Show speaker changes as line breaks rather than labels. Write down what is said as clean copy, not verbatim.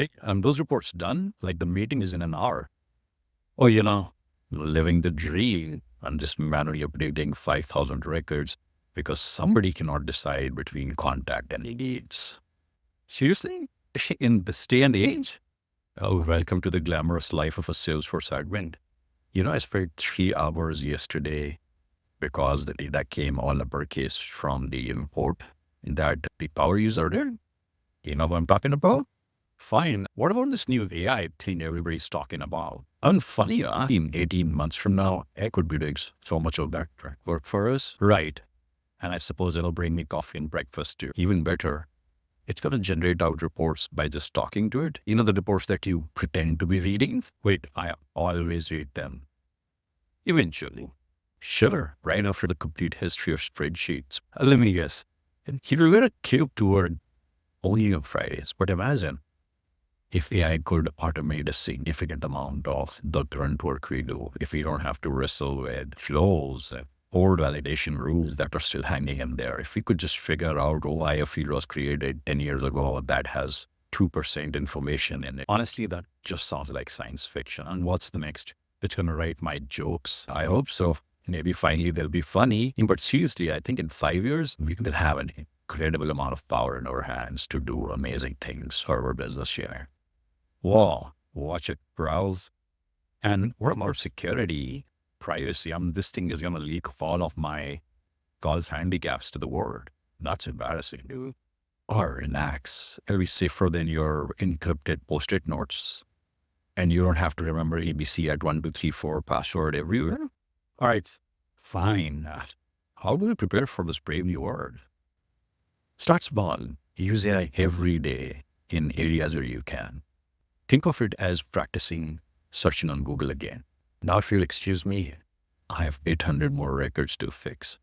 Hey, those reports done? Like the meeting is in an hour. Oh, living the dream. I'm just manually updating 5,000 records because somebody cannot decide between contact and leads. Seriously? In this day and age? Oh, welcome to the glamorous life of a Salesforce admin. I spent 3 hours yesterday because the data came all uppercase from the import that the power user did. You know what I'm talking about? Fine. What about this new AI thing everybody's talking about? Unfunny, in 18 months from now, I could be doing so much of that work for us. Right. And I suppose it'll bring me coffee and breakfast too. Even better, it's going to generate out reports by just talking to it. You know, the reports that you pretend to be reading? Wait, I always read them. Eventually. Sure, right after the complete history of spreadsheets. Let me guess. You're going to cube toward only on Fridays, but imagine if AI could automate a significant amount of the current work we do, if we don't have to wrestle with flows and old validation rules that are still hanging in there, if we could just figure out why a field was created 10 years ago that has 2% information in it. Honestly, that just sounds like science fiction. And what's the next? It's going to write my jokes. I hope so. Maybe finally they'll be funny. But seriously, I think in 5 years, we will have an incredible amount of power in our hands to do amazing things for our business here. Wow, watch it browse. And what about security, privacy? This thing is going to leak all of my golf handicaps to the world. That's embarrassing, dude. Or relax. It'll be safer than your encrypted post-it notes. And you don't have to remember ABC at 1234 password everywhere. All right, fine. How do we prepare for this brave new world? Start small. Use AI every day in areas where you can. Think of it as practicing searching on Google again. Now, if you'll excuse me, I have 800 more records to fix.